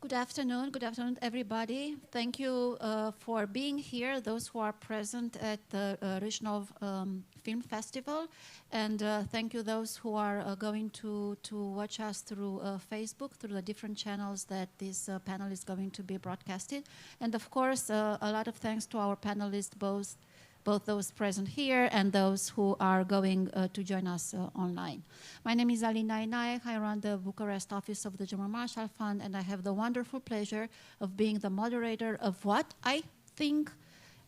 Good afternoon, everybody. Thank you for being here, those who are present at the Râșnov Film Festival, and thank you those who are going to watch us through Facebook, through the different channels that this panel is going to be broadcasted. And of course, a lot of thanks to our panelists, both those present here and those who are going to join us online. My name is Alina Inayeh. I run the Bucharest office of the German Marshall Fund, and I have the wonderful pleasure of being the moderator of what I think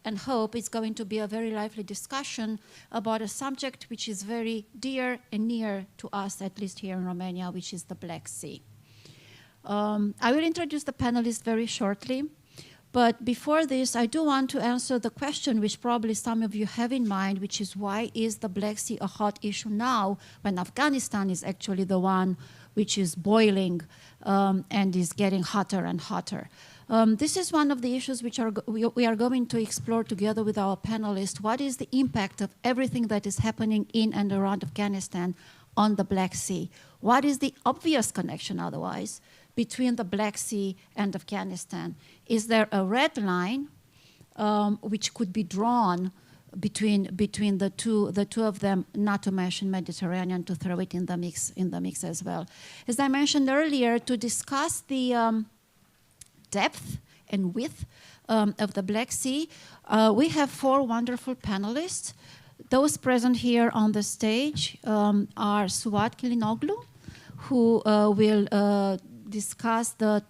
and hope is going to be a very lively discussion about a subject which is very dear and near to us, at least here in Romania, which is the Black Sea. I will introduce the panelists very shortly. But before this, I do want to answer the question which probably some of you have in mind, which is why is the Black Sea a hot issue now when Afghanistan is actually the one which is boiling and is getting hotter and hotter. This is one of the issues which we are going to explore together with our panelists. What is the impact of everything that is happening in and around Afghanistan on the Black Sea? What is the obvious connection otherwise between the Black Sea and Afghanistan? Is there a red line which could be drawn between the two of them, not to mention Mediterranean, to throw it in the mix as well? As I mentioned earlier, to discuss the depth and width of the Black Sea, we have four wonderful panelists. Those present here on the stage are Suat Kilinoglu, who will discuss the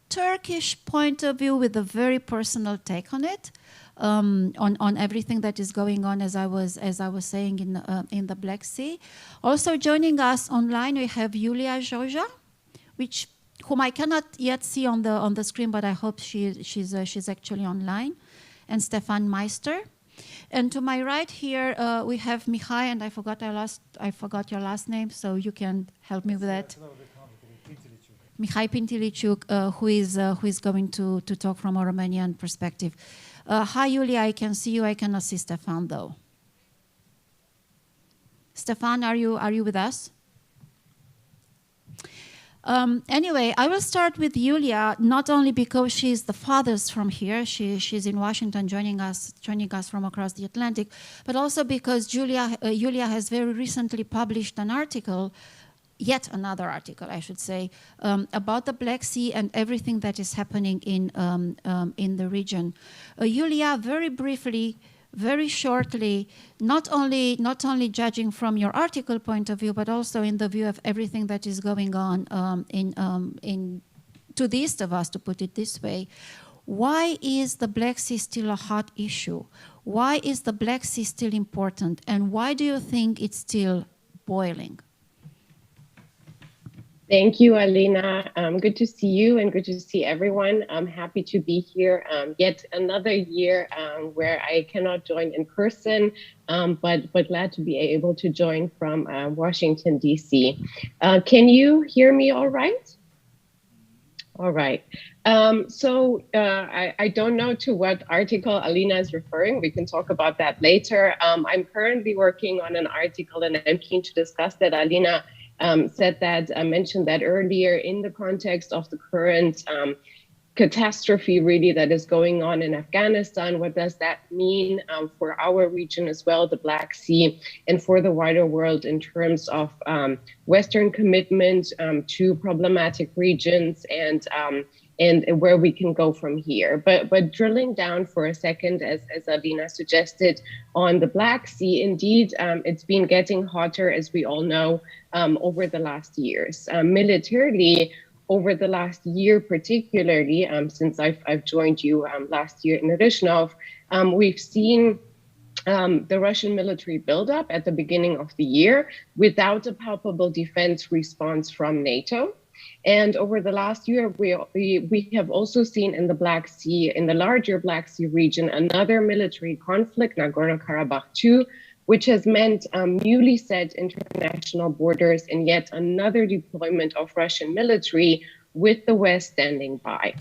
Turkish point of view with a very personal take on it, on everything that is going on, as I was saying in the Black Sea. Also joining us online, we have Iulia Joja, whom I cannot yet see on the screen, but I hope she's actually online, and Stefan Meister. And to my right here, we have Mihai, and I forgot your last name, so you can help me with that. Mihai Pintiliuc, who is going to talk from a Romanian perspective. Hi, Iulia, I can see you. I cannot see Stefan, though. Stefan, are you with us? Anyway, I will start with Iulia, not only because she's the farthest from here, she's in Washington joining us from across the Atlantic, but also because Iulia has very recently published an article, yet another article, I should say, about the Black Sea and everything that is happening in the region. Iulia, very briefly, very shortly, not only judging from your article point of view, but also in the view of everything that is going on to the east of us, to put it this way. Why is the Black Sea still a hot issue? Why is the Black Sea still important? And why do you think it's still boiling? Thank you, Alina. Good to see you and good to see everyone. I'm happy to be here yet another year where I cannot join in person, but glad to be able to join from Washington, D.C. Can you hear me all right? All right. I don't know to what article Alina is referring. We can talk about that later. I'm currently working on an article and I'm keen to discuss that. Alina mentioned that earlier in the context of the current catastrophe really that is going on in Afghanistan. What does that mean for our region as well, the Black Sea, and for the wider world in terms of Western commitment to problematic regions and where we can go from here. But drilling down for a second, as Alina suggested, on the Black Sea, indeed, it's been getting hotter, as we all know, over the last years. Militarily, over the last year particularly, since I've joined you last year in Râșnov, we've seen the Russian military buildup at the beginning of the year without a palpable defense response from NATO. And over the last year, we have also seen in the Black Sea, in the larger Black Sea region, another military conflict, Nagorno-Karabakh II, which has meant newly set international borders and yet another deployment of Russian military with the West standing by.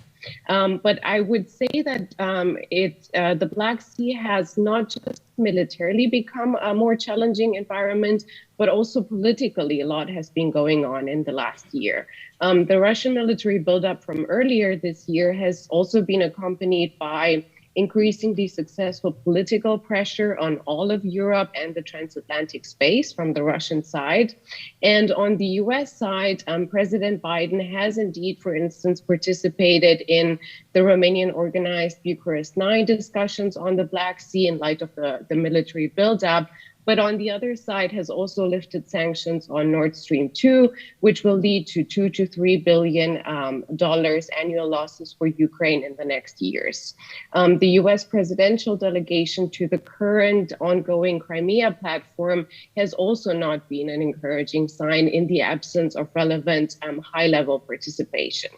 But I would say that the Black Sea has not just militarily become a more challenging environment, but also politically a lot has been going on in the last year. The Russian military buildup from earlier this year has also been accompanied by increasingly successful political pressure on all of Europe and the transatlantic space from the Russian side. And on the US side, President Biden has indeed, for instance, participated in the Romanian organized Bucharest 9 discussions on the Black Sea in light of the military buildup. But on the other side has also lifted sanctions on Nord Stream 2, which will lead to $2 to $3 billion annual losses for Ukraine in the next years. The US presidential delegation to the current ongoing Crimea platform has also not been an encouraging sign in the absence of relevant high-level participation.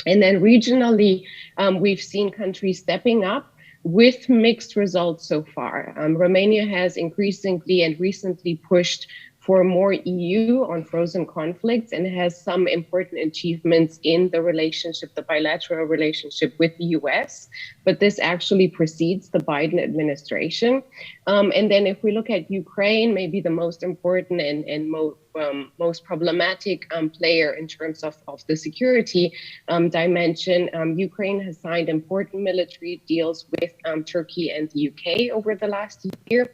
And then regionally, we've seen countries stepping up with mixed results so far. Romania has increasingly and recently pushed for more EU on frozen conflicts and has some important achievements in the relationship, the bilateral relationship with the US, but this actually precedes the Biden administration. And then if we look at Ukraine, maybe the most important and most problematic player in terms of the security dimension, Ukraine has signed important military deals with Turkey and the UK over the last year.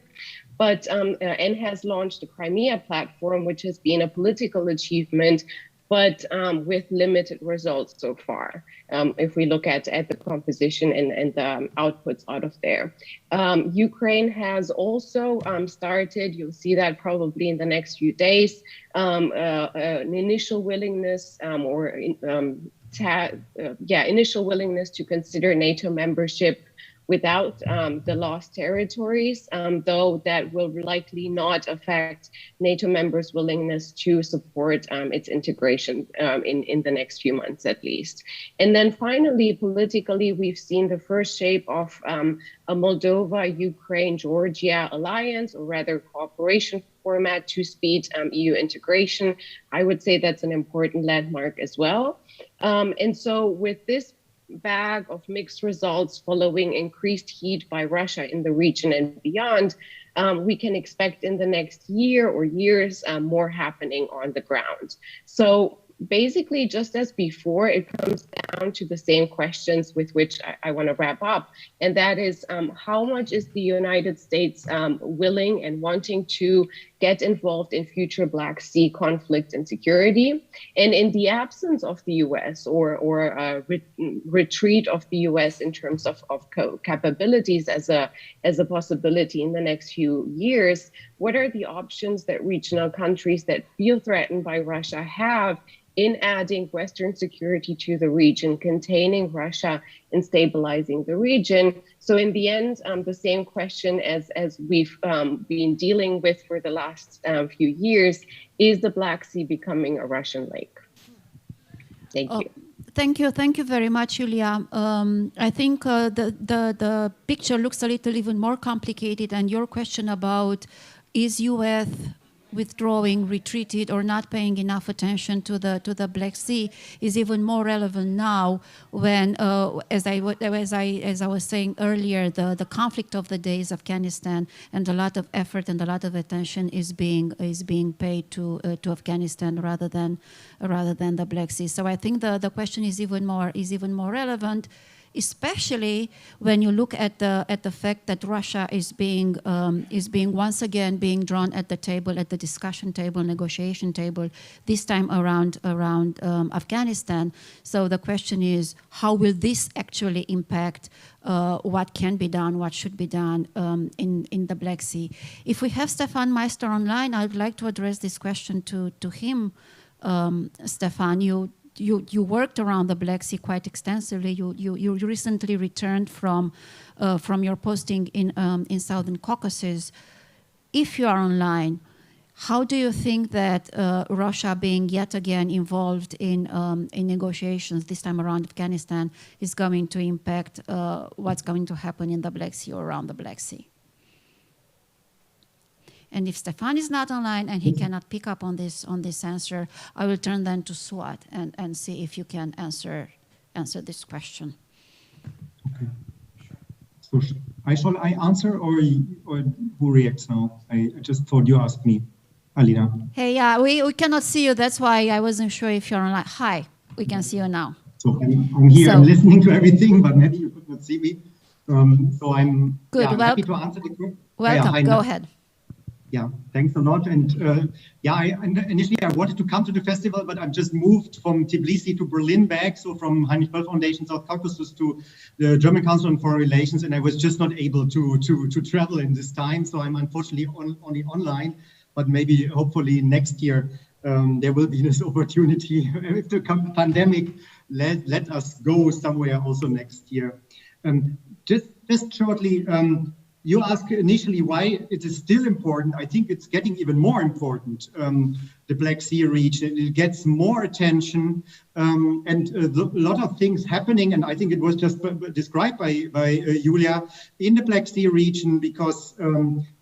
But and has launched the Crimea platform, which has been a political achievement, but with limited results so far. If we look at the composition and the outputs out of there. Ukraine has also started, you'll see that probably in the next few days, an initial willingness initial willingness to consider NATO membership without the lost territories, though that will likely not affect NATO members' willingness to support its integration in the next few months at least. And then finally, politically, we've seen the first shape of a Moldova, Ukraine, Georgia alliance, or rather cooperation format to speed EU integration. I would say that's an important landmark as well. And so with this bag of mixed results following increased heat by Russia in the region and beyond, we can expect in the next year or years more happening on the ground. So basically, just as before, it comes down to the same questions with which I want to wrap up. And that is, how much is the United States willing and wanting to get involved in future Black Sea conflict and security? And in the absence of the US or a retreat of the US in terms of capabilities as a possibility in the next few years, what are the options that regional countries that feel threatened by Russia have in adding Western security to the region, containing Russia and stabilizing the region? So in the end, the same question as we've been dealing with for the last few years, is the Black Sea becoming a Russian lake? Thank you. Thank you very much, Julia. I think the picture looks a little even more complicated, and your question about is US withdrawing, retreated, or not paying enough attention to the Black Sea is even more relevant now when, as I was saying earlier, the conflict of the day is Afghanistan, and a lot of effort and a lot of attention is being paid to Afghanistan rather than the Black Sea. So I think the question is even more relevant, especially when you look at the fact that Russia is being once again being drawn at the table, at the discussion table, negotiation table, this time around Afghanistan. So the question is, how will this actually impact what can be done, what should be done in the Black Sea? If we have Stefan Meister online, I'd like to address this question to him. Stefan, you worked around the Black Sea quite extensively. You recently returned from your posting in Southern Caucasus. If you are online, how do you think that Russia being yet again involved in negotiations, this time around Afghanistan, is going to impact what's going to happen in the Black Sea or around the Black Sea? And if Stefan is not online and he cannot pick up on this answer, I will turn then to Suat and see if you can answer answer this question. Okay. So shall I answer or who reacts now? I just thought you asked me, Alina. Hey, yeah, we cannot see you. That's why I wasn't sure if you're online. Hi, we can see you now. So I'm here, I'm listening to everything, but maybe you could not see me. So I'm, good. I'm happy to answer the question. Welcome, go ahead. Yeah, thanks a lot. And initially I wanted to come to the festival, but I've just moved from Tbilisi to Berlin back. So from Heinrich Böll Foundation, South Caucasus to the German Council on Foreign Relations. And I was just not able to travel in this time. So I'm unfortunately only online, but maybe hopefully next year there will be this opportunity. If the pandemic let us go somewhere also next year. Just shortly, you asked initially why it is still important. I think it's getting even more important. The Black Sea region, it gets more attention and a lot of things happening. And I think it was just described by Julia in the Black Sea region, because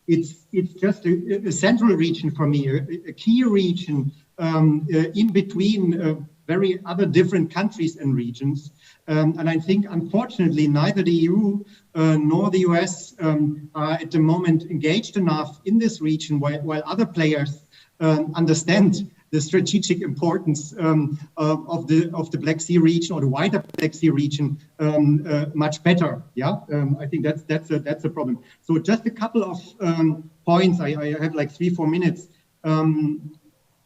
it's just a central region for me, a key region in between very other different countries and regions. And I think, unfortunately, neither the EU nor the US are at the moment engaged enough in this region, while other players understand the strategic importance of the Black Sea region or the wider Black Sea region much better. Yeah, I think that's a problem. So just a couple of points. I have like 3-4 minutes.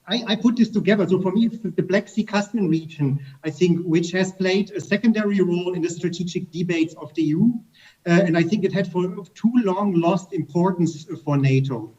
I put this together. So for me, it's the Black Sea Caspian region, I think, which has played a secondary role in the strategic debates of the EU. And I think it had for too long lost importance for NATO.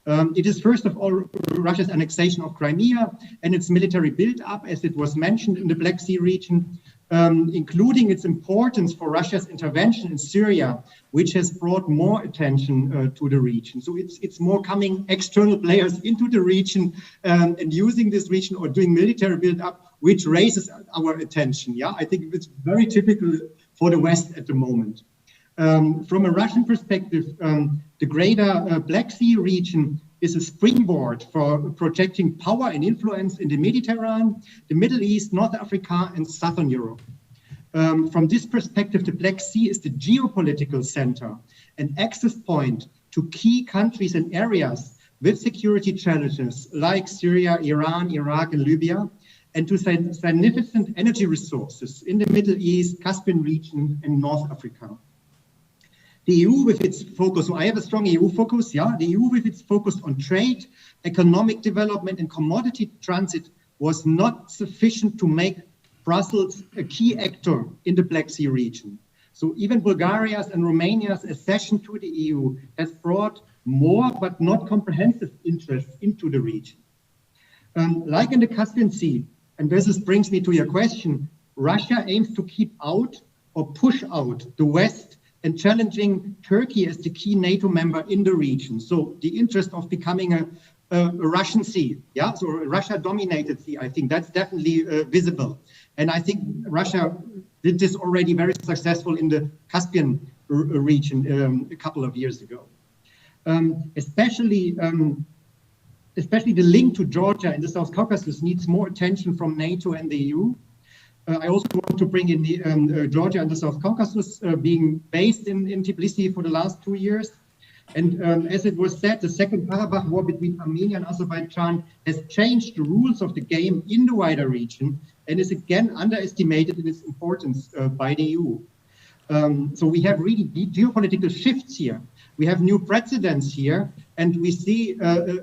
It is first of all Russia's annexation of Crimea and its military build-up, as it was mentioned in the Black Sea region, including its importance for Russia's intervention in Syria, which has brought more attention to the region. So it's more coming external players into the region and using this region or doing military build-up, which raises our attention. Yeah, I think it's very typical for the West at the moment. From a Russian perspective, the greater Black Sea region is a springboard for projecting power and influence in the Mediterranean, the Middle East, North Africa, and Southern Europe. From this perspective, the Black Sea is the geopolitical center, an access point to key countries and areas with security challenges like Syria, Iran, Iraq, and Libya, and to significant energy resources in the Middle East, Caspian region, and North Africa. The EU with its focus, so I have a strong EU focus, yeah, the EU with its focus on trade, economic development and commodity transit was not sufficient to make Brussels a key actor in the Black Sea region. So even Bulgaria's and Romania's accession to the EU has brought more but not comprehensive interest into the region. Like in the Caspian Sea, and this brings me to your question, Russia aims to keep out or push out the West and challenging Turkey as the key NATO member in the region. So the interest of becoming a Russian sea, yeah, so a Russia-dominated sea, I think that's definitely visible. And I think Russia did this already very successful in the Caspian region a couple of years ago. Especially the link to Georgia and the South Caucasus needs more attention from NATO and the EU. I also want to bring in the, Georgia and the South Caucasus being based in Tbilisi for the last 2 years. And as it was said, the Second Karabakh War between Armenia and Azerbaijan has changed the rules of the game in the wider region and is again underestimated in its importance by the EU. So we have really geopolitical shifts here. We have new presidents here, and we see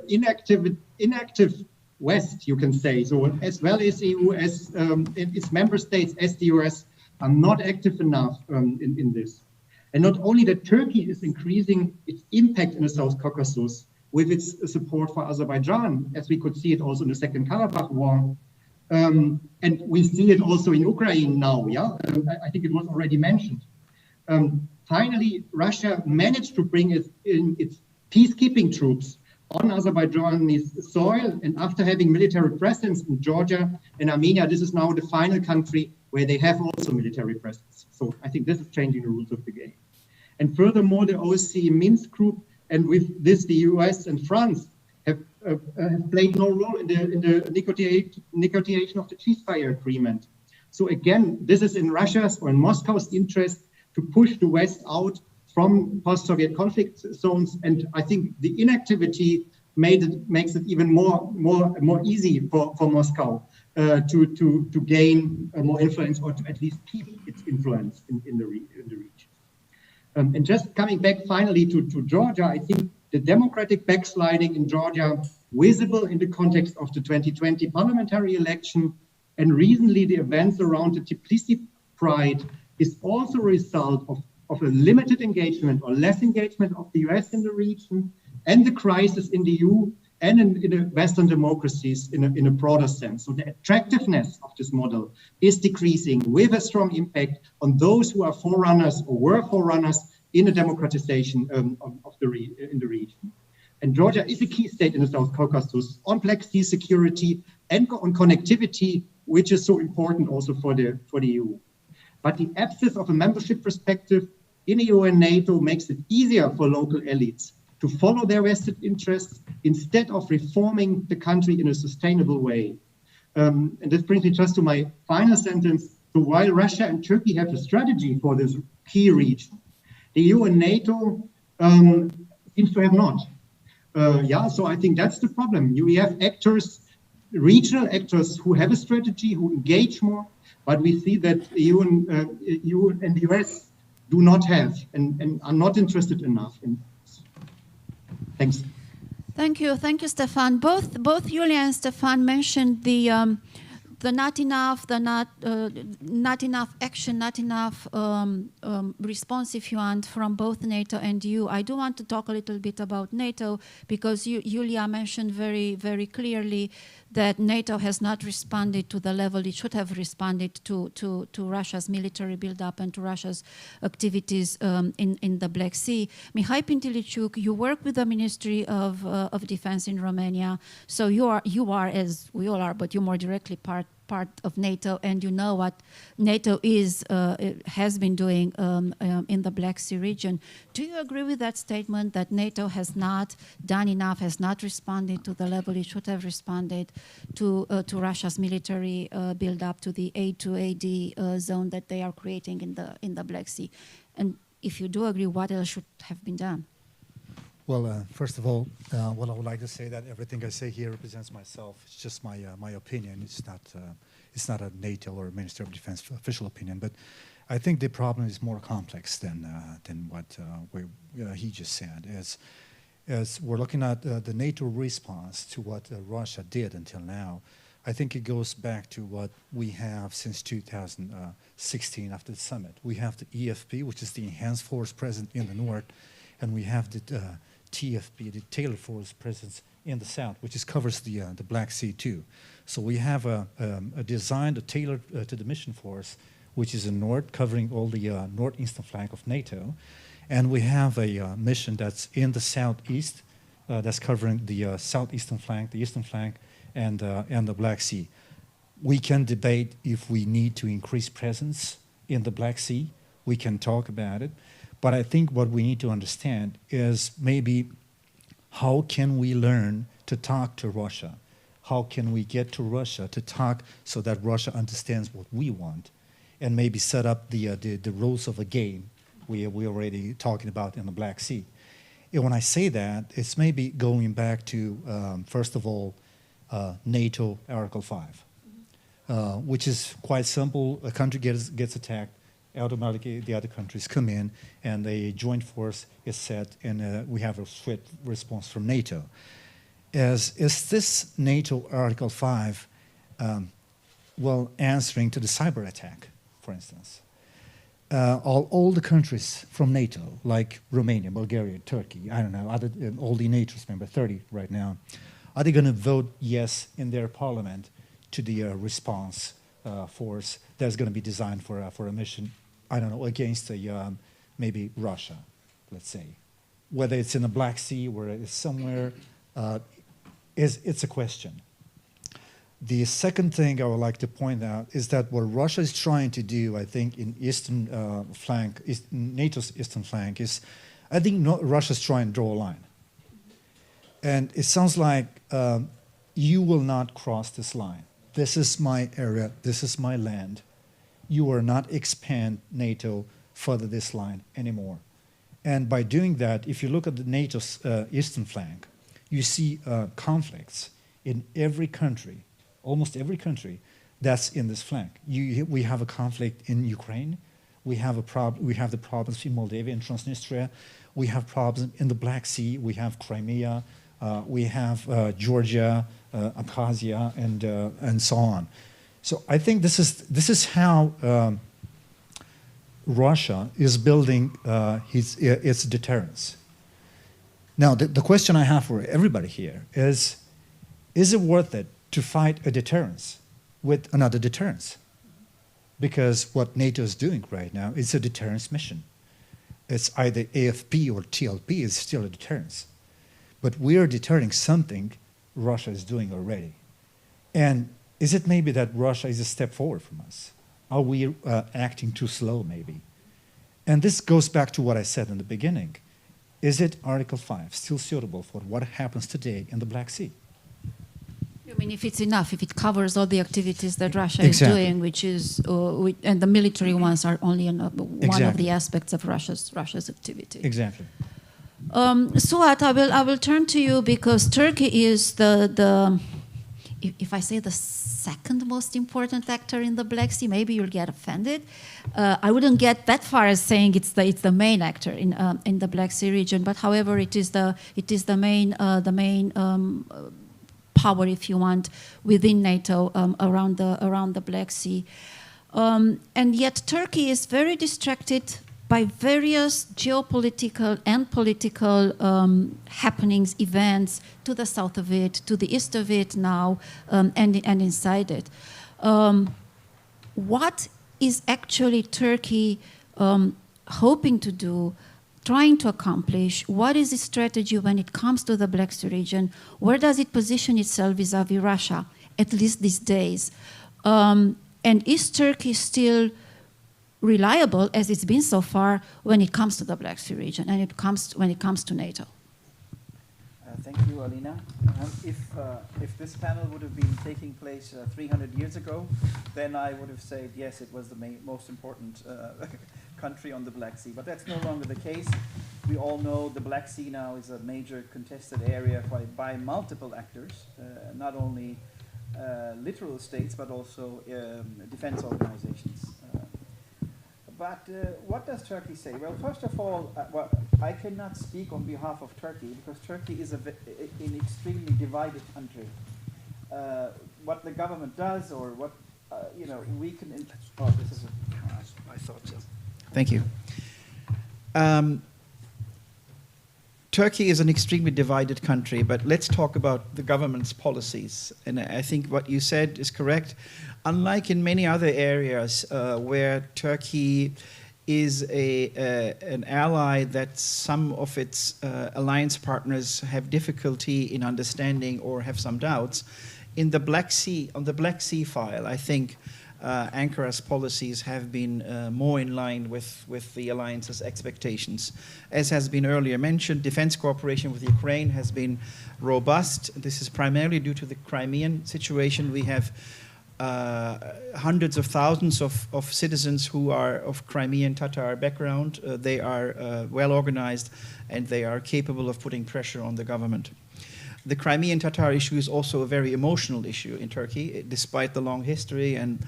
inactive West, you can say. So as well as EU, as its member states, as the US, are not active enough in this. And not only that, Turkey is increasing its impact in the South Caucasus with its support for Azerbaijan, as we could see it also in the Second Karabakh War. And we see it also in Ukraine now, yeah? I think it was already mentioned. Finally, Russia managed to bring its peacekeeping troops on Azerbaijani soil, and after having military presence in Georgia and Armenia, this is now the final country where they have also military presence. So I think this is changing the rules of the game. And furthermore, the OSCE Minsk group, and with this the US and France have played no role in the negotiation of the ceasefire agreement. So again, this is in Russia's or in Moscow's interest to push the West out from post-Soviet conflict zones. And I think the inactivity makes it even more easy for Moscow to gain more influence, or to at least keep its influence in the region. And just coming back finally to Georgia, I think the democratic backsliding in Georgia, visible in the context of the 2020 parliamentary election, and recently the events around the Tbilisi Pride, is also a result of a limited engagement or less engagement of the US in the region, and the crisis in the EU and in the Western democracies in a broader sense. So the attractiveness of this model is decreasing, with a strong impact on those who are forerunners or were forerunners in the democratization in the region. And Georgia is a key state in the South Caucasus on Black Sea security and on connectivity, which is so important also for the EU. But the absence of a membership perspective in EU and NATO makes it easier for local elites to follow their vested interests instead of reforming the country in a sustainable way. And this brings me just to my final sentence. So while Russia and Turkey have a strategy for this key region, the EU and NATO seems to have not. So I think that's the problem. We have actors, regional actors, who have a strategy, who engage more, but we see that EU and the US do not have and are not interested enough in. Thanks. Thank you, Stefan. Both Julia and Stefan mentioned the not enough action, not enough response, if you want, from both NATO and EU. I do want to talk a little bit about NATO, because Julia mentioned very, very clearly that NATO has not responded to the level it should have responded to Russia's military buildup and to Russia's activities in the Black Sea. Mihai Pintiliuc, you work with the Ministry of Defense in Romania, so you are, as we all are, but you're more directly part of NATO, and you know what NATO has been doing in the Black Sea region. Do you agree with that statement that NATO has not done enough, has not responded to the level it should have responded to Russia's military build-up, to the A2AD zone that they are creating in the Black Sea? And if you do agree, what else should have been done? Well, first of all, what I would like to say that everything I say here represents myself. It's just my opinion. It's not a NATO or Minister of Defense official opinion. But I think the problem is more complex than what he just said. As we're looking at the NATO response to what Russia did until now, I think it goes back to what we have since 2016 after the summit. We have the EFP, which is the Enhanced Force present in the north, and we have the TFP, the Tailored Force presence in the south, which covers the Black Sea too. So we have a design tailored to the mission force, which is in north, covering all the northeastern flank of NATO, and we have a mission that's in the southeast, that's covering the southeastern flank, the eastern flank, and the Black Sea. We can debate if we need to increase presence in the Black Sea. We can talk about it. But I think what we need to understand is maybe how can we learn to talk to Russia? How can we get to Russia to talk so that Russia understands what we want, and maybe set up the rules of a game we're already talking about in the Black Sea? And when I say that, it's maybe going back to, first of all, NATO Article 5, which is quite simple. A country gets attacked, automatically the other countries come in, and a joint force is set, and we have a swift response from NATO. Is this NATO Article 5 answering to the cyber attack, for instance? All the countries from NATO, like Romania, Bulgaria, Turkey, I don't know, all the NATO's member, 30 right now, are they going to vote yes in their parliament to the response force that's going to be designed for a mission, I don't know, against maybe Russia, let's say? Whether it's in the Black Sea, where it's somewhere, it's a question. The second thing I would like to point out is that what Russia is trying to do, I think, in NATO's eastern flank, is, I think Russia's trying to draw a line. And it sounds like you will not cross this line. This is my area, this is my land, you are not expand NATO further this line anymore. And by doing that, if you look at the NATO's eastern flank, you see conflicts in every country, almost every country that's in this flank. We have a conflict in Ukraine. We have the problems in Moldavia and Transnistria. We have problems in the Black Sea. We have Crimea. We have Georgia, Abkhazia, and so on. So I think this is how Russia is building its deterrence. Now, the question I have for everybody here is it worth it to fight a deterrence with another deterrence? Because what NATO is doing right now is a deterrence mission. It's either AFP or TLP is still a deterrence. But we are deterring something Russia is doing already. And is it maybe that Russia is a step forward from us? Are we acting too slow, maybe? And this goes back to what I said in the beginning. Is it Article 5 still suitable for what happens today in the Black Sea? I mean, if it's enough, if it covers all the activities that Russia Exactly. is doing, which is, and the military ones are only one of the aspects of Russia's activity. Exactly. Suat, I will turn to you because Turkey is if I say the second most important actor in the Black Sea, maybe you'll get offended. I wouldn't get that far as saying it's the main actor in the Black Sea region, but however, it is the main power, if you want, within NATO around the Black Sea, and yet Turkey is very distracted by various geopolitical and political happenings, events to the south of it, to the east of it now, and inside it. What is actually Turkey hoping to do, trying to accomplish? What is its strategy when it comes to the Black Sea region? Where does it position itself vis-à-vis Russia, at least these days? And is Turkey still reliable as it's been so far when it comes to the Black Sea region and when it comes to NATO? Thank you, Alina. If this panel would have been taking place 300 years ago, then I would have said yes, it was the most important country on the Black Sea. But that's no longer the case. We all know the Black Sea now is a major contested area by multiple actors, not only literal states, but also defense organizations. But what does Turkey say? Well, first of all, I cannot speak on behalf of Turkey because Turkey is an extremely divided country. What the government does, or what we can. Oh, this is. I thought so. Thank you. Turkey is an extremely divided country, but let's talk about the government's policies. And I think what you said is correct. Unlike in many other areas where Turkey is an ally that some of its alliance partners have difficulty in understanding or have some doubts, in the Black Sea, on the Black Sea file, I think Ankara's policies have been more in line with the alliance's expectations. As has been earlier mentioned, defense cooperation with Ukraine has been robust. This is primarily due to the Crimean situation. We have hundreds of thousands of citizens who are of Crimean Tatar background. They are well organized and they are capable of putting pressure on the government. The Crimean Tatar issue is also a very emotional issue in Turkey, despite the long history. And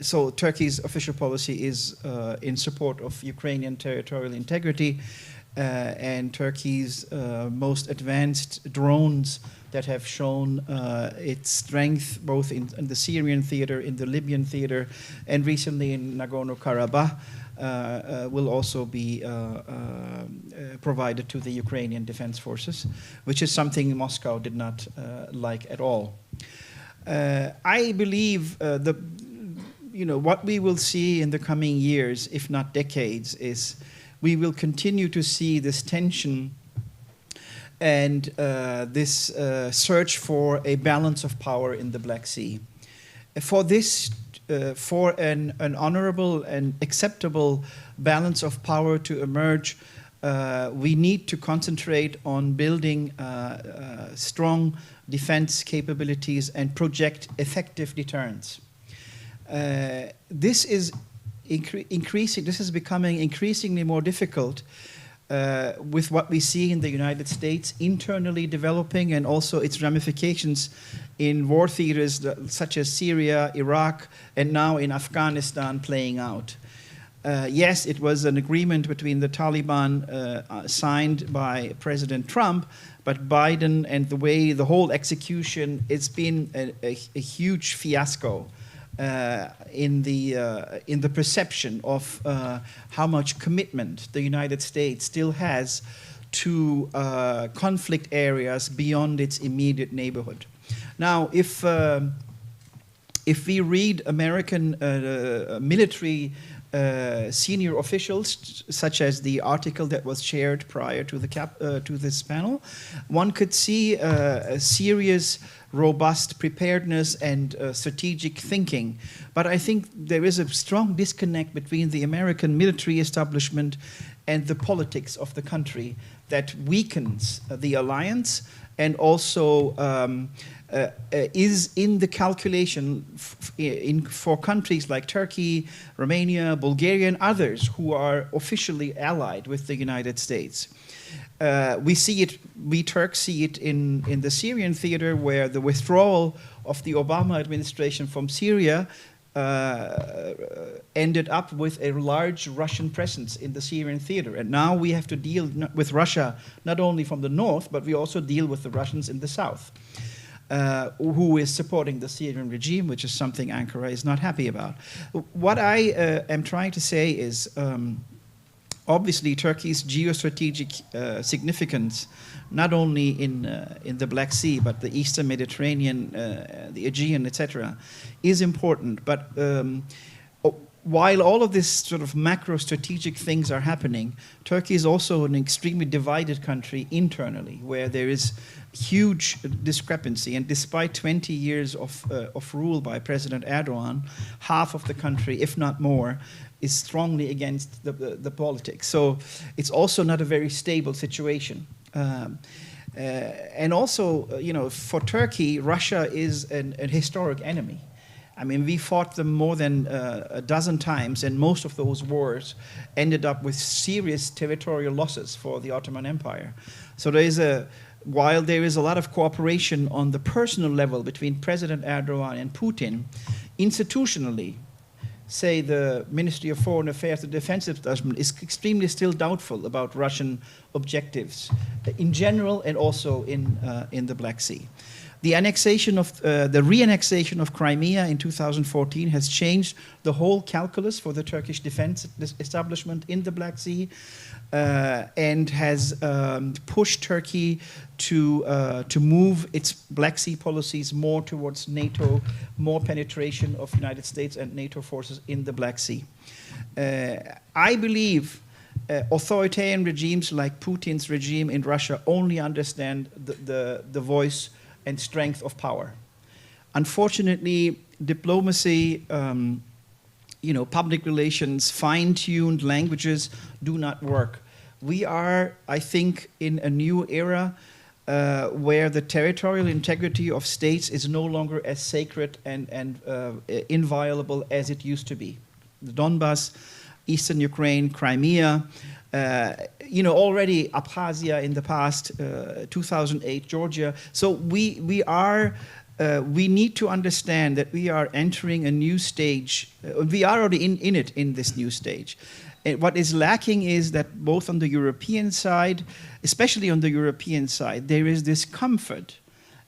so Turkey's official policy is in support of Ukrainian territorial integrity and Turkey's most advanced drones that have shown its strength both in the Syrian theater, in the Libyan theater, and recently in Nagorno-Karabakh will also be provided to the Ukrainian defense forces, which is something Moscow did not like at all. I believe what we will see in the coming years, if not decades, is we will continue to see this tension and this search for a balance of power in the Black Sea. For this, for an honorable and acceptable balance of power to emerge, we need to concentrate on building strong defense capabilities and project effective deterrence. This is increasing. This is becoming increasingly more difficult with what we see in the United States internally developing, and also its ramifications in war theaters such as Syria, Iraq, and now in Afghanistan playing out. Yes, it was an agreement between the Taliban signed by President Trump, but Biden and the whole execution, it's been a huge fiasco in the perception of how much commitment the United States still has to conflict areas beyond its immediate neighborhood. Now, if we read American military senior officials, such as the article that was shared prior to this panel, one could see a serious, robust preparedness and strategic thinking. But I think there is a strong disconnect between the American military establishment and the politics of the country that weakens the alliance, and also is in the calculation for countries like Turkey, Romania, Bulgaria, and others who are officially allied with the United States. We Turks see it in the Syrian theater, where the withdrawal of the Obama administration from Syria ended up with a large Russian presence in the Syrian theater. And now we have to deal with Russia not only from the north, but we also deal with the Russians in the south, who is supporting the Syrian regime, which is something Ankara is not happy about. What I am trying to say is, obviously, Turkey's geostrategic significance, not only in the Black Sea, but the Eastern Mediterranean, the Aegean, etc., is important. But while all of this sort of macro strategic things are happening, Turkey is also an extremely divided country internally, where there is huge discrepancy. And despite 20 years of rule by President Erdogan, half of the country, if not more, is strongly against the politics. So it's also not a very stable situation. And also, for Turkey, Russia is an historic enemy. I mean, we fought them more than a dozen times, and most of those wars ended up with serious territorial losses for the Ottoman Empire. So while there is a lot of cooperation on the personal level between President Erdogan and Putin, institutionally, say the Ministry of Foreign Affairs, the Defense Establishment, is extremely still doubtful about Russian objectives in general, and also in the Black Sea. The re-annexation of Crimea in 2014 has changed the whole calculus for the Turkish defense establishment in the Black Sea, and has pushed Turkey to move its Black Sea policies more towards NATO, more penetration of United States and NATO forces in the Black Sea. I believe authoritarian regimes like Putin's regime in Russia only understand the voice and strength of power. Unfortunately, diplomacy, public relations, fine-tuned languages do not work. We are, I think, in a new era where the territorial integrity of states is no longer as sacred and inviolable as it used to be. The Donbass, Eastern Ukraine, Crimea, already Abkhazia in the past, 2008, Georgia. So we need to understand that we are entering a new stage. We are already in this new stage. And what is lacking is that both on the European side, especially on the European side, there is this comfort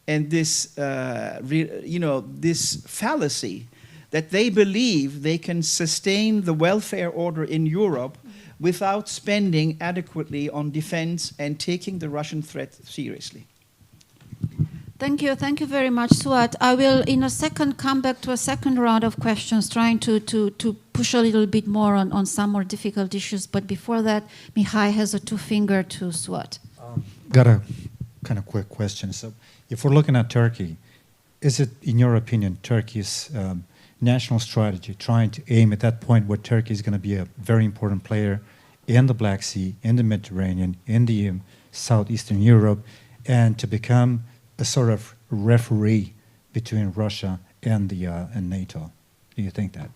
and this, this fallacy that they believe they can sustain the welfare order in Europe without spending adequately on defense and taking the Russian threat seriously. Thank you very much, Suat. I will, in a second, come back to a second round of questions, trying to push a little bit more on some more difficult issues. But before that, Mihai has a two-finger to Suat. Got a kind of quick question. So if we're looking at Turkey, is it, in your opinion, Turkey's national strategy trying to aim at that point where Turkey is going to be a very important player in the Black Sea, in the Mediterranean, in the southeastern Europe, and to become a sort of referee between Russia and NATO? Do you think that?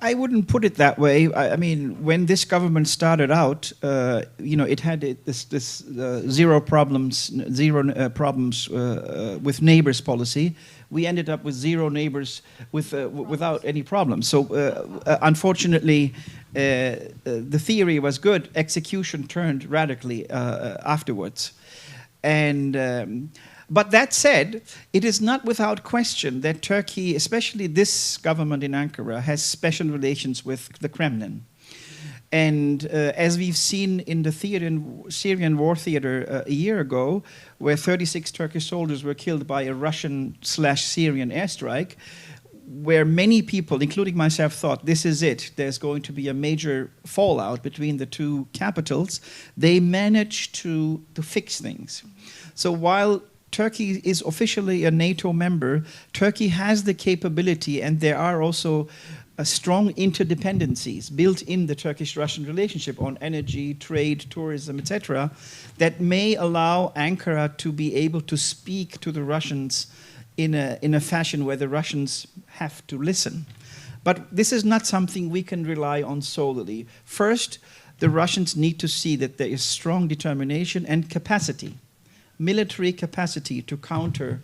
I wouldn't put it that way. I mean, when this government started out, it had this zero problems with neighbors policy. We ended up with zero neighbors without any problems. So unfortunately, the theory was good. Execution turned radically afterwards. But that said, it is not without question that Turkey, especially this government in Ankara, has special relations with the Kremlin. And as we've seen in the Syrian war theater a year ago, where 36 Turkish soldiers were killed by a Russian/Syrian airstrike, where many people, including myself, thought this is it, there's going to be a major fallout between the two capitals, they managed to fix things. So while Turkey is officially a NATO member, Turkey has the capability, and there are also strong interdependencies built in the Turkish-Russian relationship on energy, trade, tourism, etc., that may allow Ankara to be able to speak to the Russians in a fashion where the Russians have to listen. But this is not something we can rely on solely. First, the Russians need to see that there is strong determination and capacity, military capacity to counter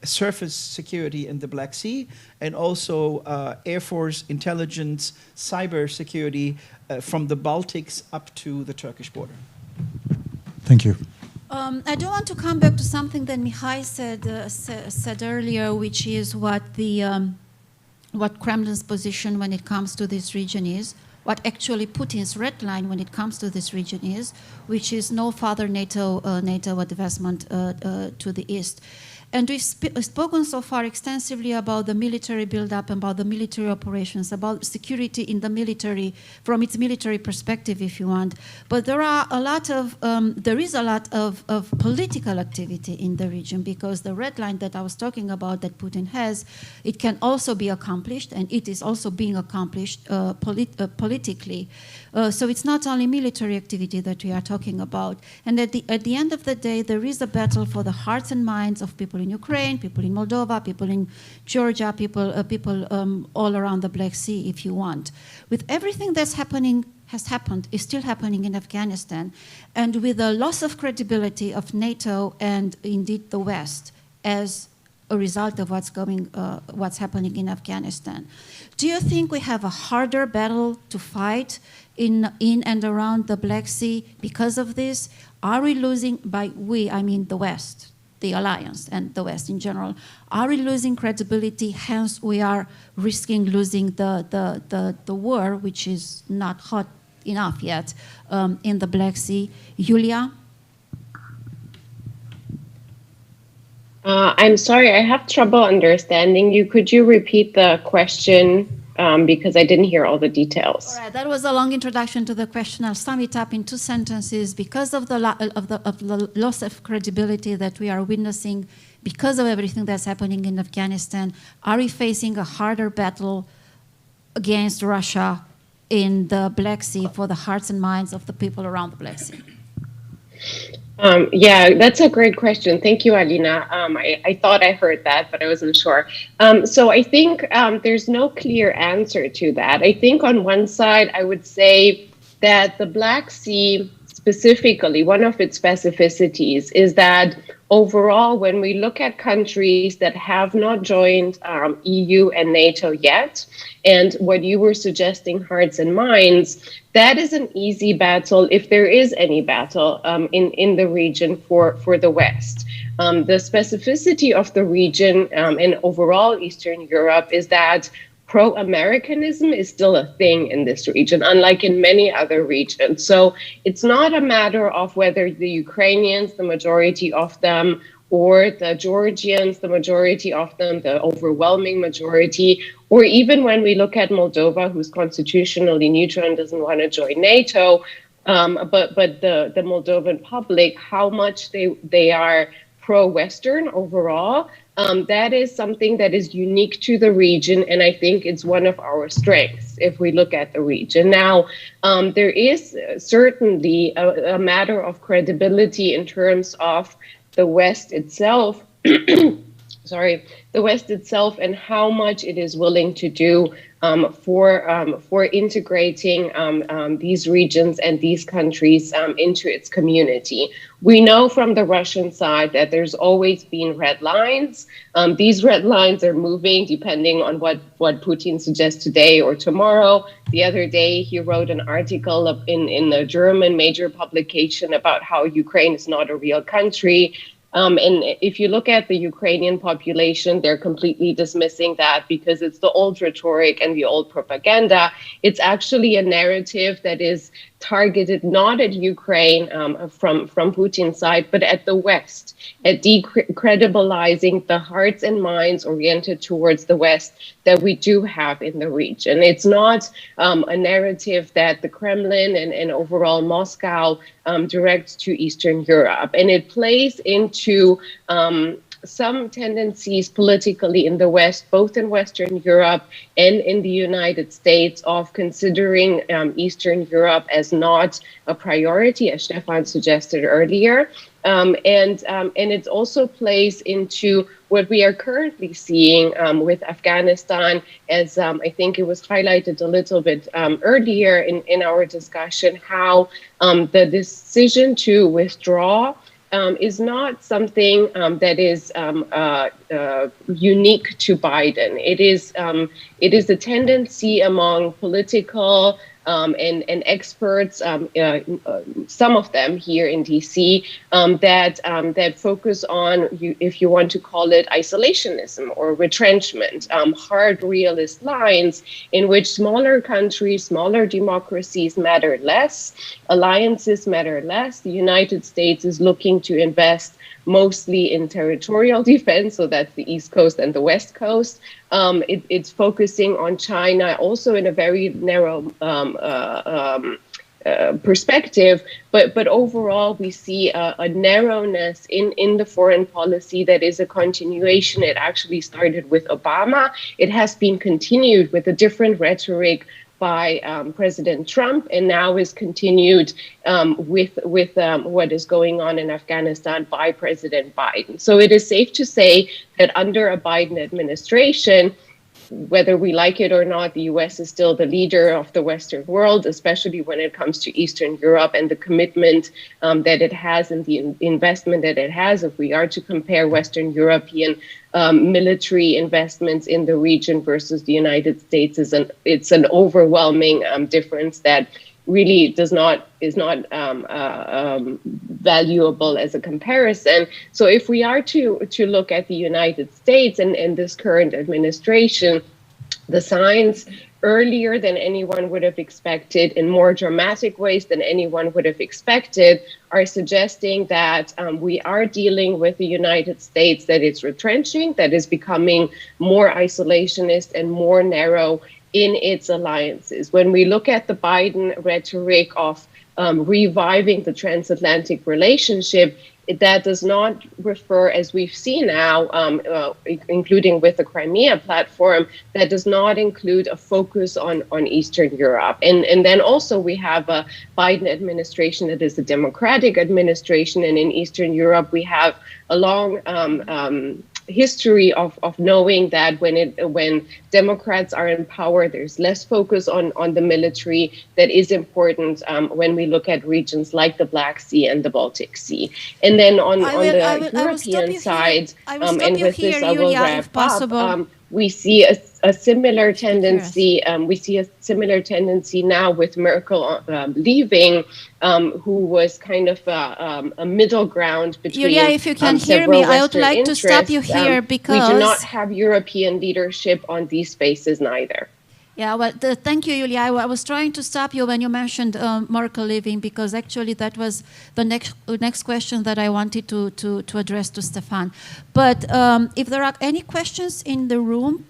surface security in the Black Sea, and also Air Force intelligence, cyber security from the Baltics up to the Turkish border. Thank you. I do want to come back to something that Mihai said earlier, which is what Kremlin's position when it comes to this region is, what actually Putin's red line when it comes to this region is, which is no further NATO advancement to the east. And we've spoken so far extensively about the military build-up, about the military operations, about security in the military, from its military perspective, if you want. But there is a lot of political activity in the region, because the red line that I was talking about that Putin has, it can also be accomplished, and it is also being accomplished politically. So it's not only military activity that we are talking about. And at the end of the day, there is a battle for the hearts and minds of people in Ukraine, people in Moldova, people in Georgia, people all around the Black Sea, if you want. With everything that's happening, has happened, is still happening in Afghanistan, and with the loss of credibility of NATO and indeed the West as a result of what's happening in Afghanistan. Do you think we have a harder battle to fight in and around the Black Sea because of this? Are we losing, by we, I mean the West, the alliance and the West in general, are we losing credibility, hence we are risking losing the war, which is not hot enough yet, in the Black Sea? Iulia? I'm sorry, I have trouble understanding you. Could you repeat the question? Because I didn't hear all the details. All right, that was a long introduction to the question. I'll sum it up in 2 sentences. Because of the loss of credibility that we are witnessing, because of everything that's happening in Afghanistan, are we facing a harder battle against Russia in the Black Sea for the hearts and minds of the people around the Black Sea? Yeah, that's a great question. Thank you, Alina. I thought I heard that, but I wasn't sure. So I think there's no clear answer to that. I think on one side, I would say that the Black Sea specifically, one of its specificities is that overall, when we look at countries that have not joined EU and NATO yet, and what you were suggesting, hearts and minds, that is an easy battle, if there is any battle in the region for the West. The specificity of the region and overall Eastern Europe is that pro-Americanism is still a thing in this region, unlike in many other regions. So it's not a matter of whether the Ukrainians, the majority of them, or the Georgians, the majority of them, the overwhelming majority, or even when we look at Moldova, who's constitutionally neutral and doesn't want to join NATO, but the Moldovan public, how much they are pro-Western overall, that is something that is unique to the region, and I think it's one of our strengths if we look at the region. Now, there is certainly a matter of credibility in terms of the West itself the West itself, and how much it is willing to do for integrating these regions and these countries into its community. We know from the Russian side that there's always been red lines. These red lines are moving depending on what Putin suggests today or tomorrow. The other day, he wrote an article in a German major publication about how Ukraine is not a real country. And if you look at the Ukrainian population, they're completely dismissing that because it's the old rhetoric and the old propaganda. It's actually a narrative that is targeted not at Ukraine from Putin's side, but at the West, at decredibilizing the hearts and minds oriented towards the West that we do have in the region. It's not a narrative that the Kremlin and overall Moscow directs to Eastern Europe. And it plays into some tendencies politically in the West, both in Western Europe and in the United States, of considering Eastern Europe as not a priority, as Stefan suggested earlier. And it also plays into what we are currently seeing with Afghanistan, as I think it was highlighted a little bit earlier in our discussion, how the decision to withdraw is not something that is unique to Biden. It is a tendency among political and experts, some of them here in DC, that focus on, if you want to call it, isolationism or retrenchment, hard realist lines in which smaller countries, smaller democracies matter less, alliances matter less. The United States is looking to invest mostly in territorial defense, so that's the East Coast and the West Coast. It's focusing on China also in a very narrow perspective, but overall we see a narrowness in the foreign policy that is a continuation. It actually started with Obama. It has been continued with a different rhetoric by President Trump, and now is continued with what is going on in Afghanistan by President Biden. So it is safe to say that under a Biden administration, whether we like it or not, the US is still the leader of the Western world, especially when it comes to Eastern Europe and the commitment that it has and the investment that it has. If we are to compare Western European military investments in the region versus the United States, it's an overwhelming difference that really is not valuable as a comparison. So if we are to look at the United States and this current administration, the signs earlier than anyone would have expected, in more dramatic ways than anyone would have expected, are suggesting that we are dealing with the United States that is retrenching, that is becoming more isolationist and more narrow in its alliances. When we look at the Biden rhetoric of reviving the transatlantic relationship, that does not refer, as we've seen now, including with the Crimea platform, that does not include a focus on Eastern Europe. And then also we have a Biden administration that is a Democratic administration, and in Eastern Europe we have a long history of knowing that when Democrats are in power, there's less focus on the military. That is important when we look at regions like the Black Sea and the Baltic Sea. And then on the European side, and with this I will wrap up, we see a similar tendency. We see a similar tendency now with Merkel leaving, who was kind of a middle ground between Julia, if you can hear me, I would like to stop you here because we do not have European leadership on these spaces neither. Yeah, well, thank you, Iulia. I was trying to stop you when you mentioned Merkel leaving, because actually that was the next question that I wanted to address to Stefan. But if there are any questions in the room,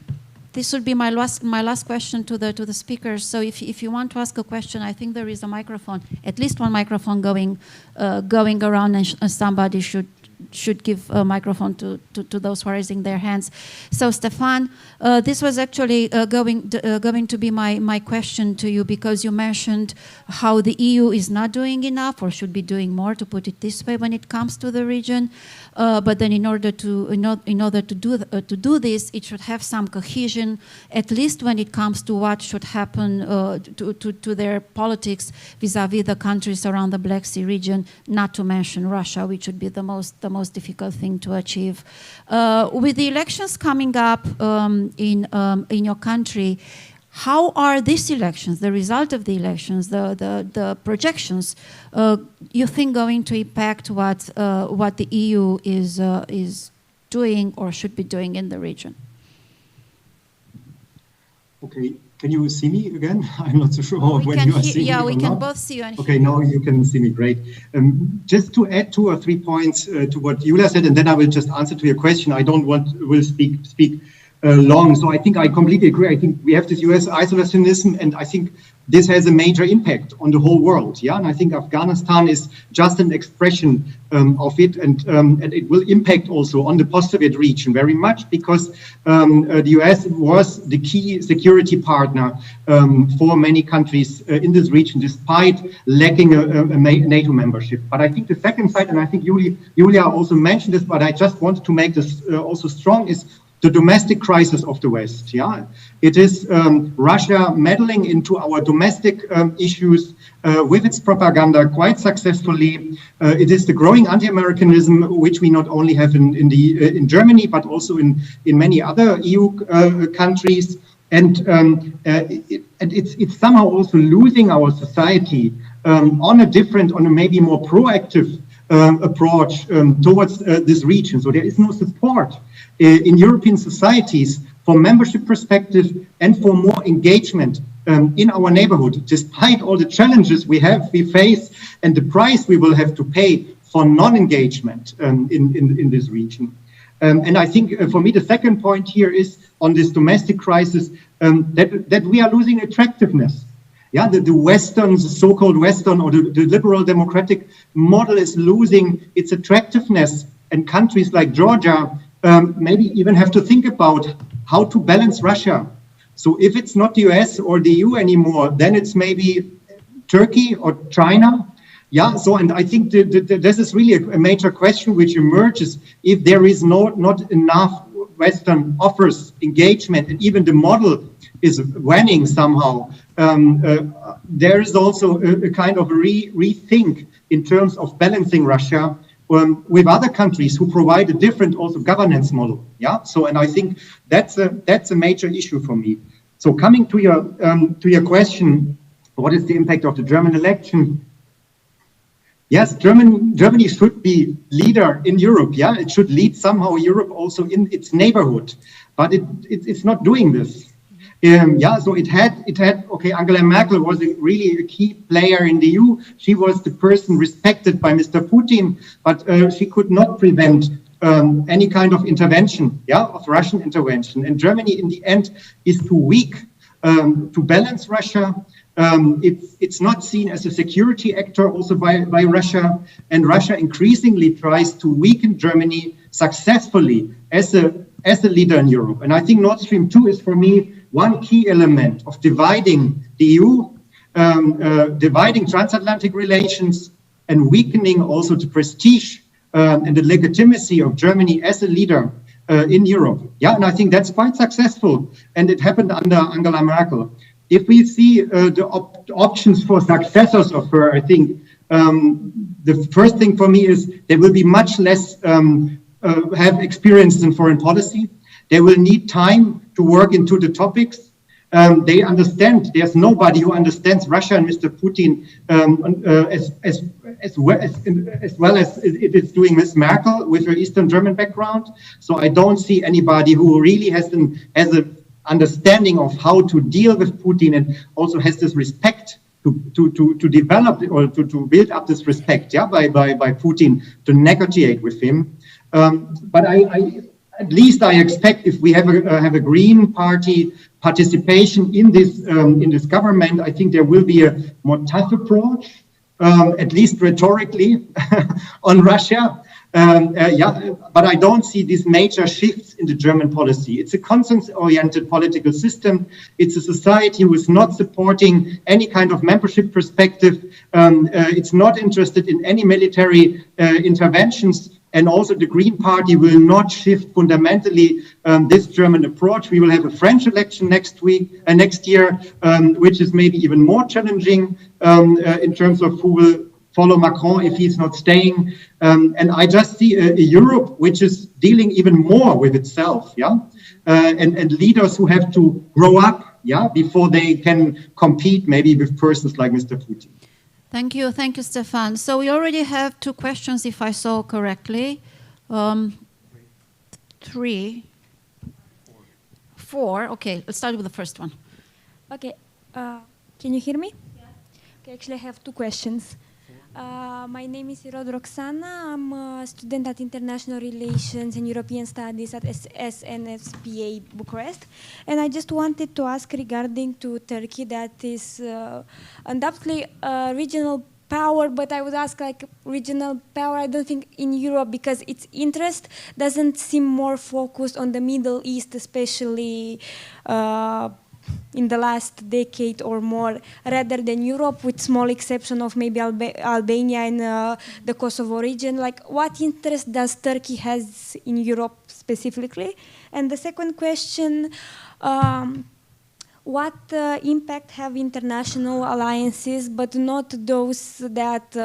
this would be my last question to the speakers. So if you want to ask a question, I think there is a microphone, at least one microphone going around, and somebody should should give a microphone to those who are raising their hands. So Stefan, this was actually going to be my question to you, because you mentioned how the EU is not doing enough or should be doing more, to put it this way, when it comes to the region. But then in order to do this, it should have some cohesion, at least when it comes to what should happen to their politics vis-à-vis the countries around the Black Sea region, not to mention Russia, which would be the most difficult thing to achieve. With the elections coming up in your country, how are these elections, the result of the elections, the projections, you think going to impact what the EU is doing or should be doing in the region? Okay, can you see me again? I'm not so sure when you are seeing me. Yeah, we can not. both see you and Okay, hear now you can see me, great. Just to add 2 or 3 points to what Julia said, and then I will just answer to your question. I will speak long. So I think I completely agree. I think we have this US isolationism, and I think this has a major impact on the whole world. Yeah, and I think Afghanistan is just an expression of it, and it will impact also on the post-Soviet region very much, because the US was the key security partner for many countries in this region, despite lacking a NATO membership. But I think the second side, and I think Julia also mentioned this, but I just wanted to make this also strong, is the domestic crisis of the West. Yeah, it is Russia meddling into our domestic issues with its propaganda quite successfully. It is the growing anti-Americanism, which we not only have in Germany but also in many other EU countries, and it's somehow also losing our society on a maybe more proactive approach towards this region. So there is no support in European societies for membership perspective and for more engagement in our neighborhood, despite all the challenges we face and the price we will have to pay for non-engagement in this region. And I think for me the second point here is on this domestic crisis, that we are losing attractiveness. Yeah, the Western, the so-called Western, or the liberal democratic model is losing its attractiveness, and countries like Georgia maybe even have to think about how to balance Russia. So if it's not the US or the EU anymore, then it's maybe Turkey or China. Yeah, so, and I think this is really a major question which emerges if there is not enough Western offers engagement, and even the model is waning somehow. There is also a kind of rethink in terms of balancing Russia with other countries who provide a different also governance model. Yeah, so, and I think that's a major issue for me. So coming to your question, what is the impact of the German election? Yes, Germany should be leader in Europe. Yeah, it should lead somehow Europe also in its neighborhood, but it's not doing this. Yeah, so it had okay, Angela Merkel was really a key player in the EU. She was the person respected by Mr. Putin, but she could not prevent any kind of intervention, yeah, of Russian intervention. And Germany in the end is too weak to balance Russia. It's not seen as a security actor also by Russia, and Russia increasingly tries to weaken Germany successfully as a leader in Europe. And I think Nord Stream 2 is for me one key element of dividing the EU, dividing transatlantic relations, and weakening also the prestige and the legitimacy of Germany as a leader in Europe. Yeah, and I think that's quite successful, and it happened under Angela Merkel. If we see the options for successors of her, I think the first thing for me is they will be much less have experience in foreign policy. They will need time to work into the topics. They understand, there's nobody who understands Russia and Mr. Putin as well as it is doing Ms. Merkel with her Eastern German background. So I don't see anybody who really has an understanding of how to deal with Putin and also has this respect to develop or to build up this respect, yeah, by Putin, to negotiate with him. But I at least I expect if we have a Green Party participation in this government, I think there will be a more tough approach, at least rhetorically, on Russia. But I don't see these major shifts in the German policy. It's a consensus-oriented political system. It's a society who is not supporting any kind of membership perspective. It's not interested in any military interventions. And also the Green Party will not shift fundamentally this German approach. We will have a French election next year, which is maybe even more challenging in terms of who will follow Macron if he's not staying. And I just see a Europe which is dealing even more with itself, and leaders who have to grow up, before they can compete maybe with persons like Mr. Putin. Thank you, Stefan. So we already have 2 questions, if I saw correctly. 3, 4. Okay, let's start with the first one. Okay, can you hear me? Yeah. Okay, actually I have 2 questions. My name is Irod Roxana. I'm a student at International Relations and European Studies at SNSPA Bucharest. And I just wanted to ask regarding to Turkey, that is undoubtedly a regional power, but I would ask like regional power, I don't think in Europe, because its interest doesn't seem more focused on the Middle East, especially in the last decade or more, rather than Europe, with small exception of maybe Albania and the Kosovo region. Like, what interest does Turkey has in Europe specifically? And the second question, what impact have international alliances, but not those that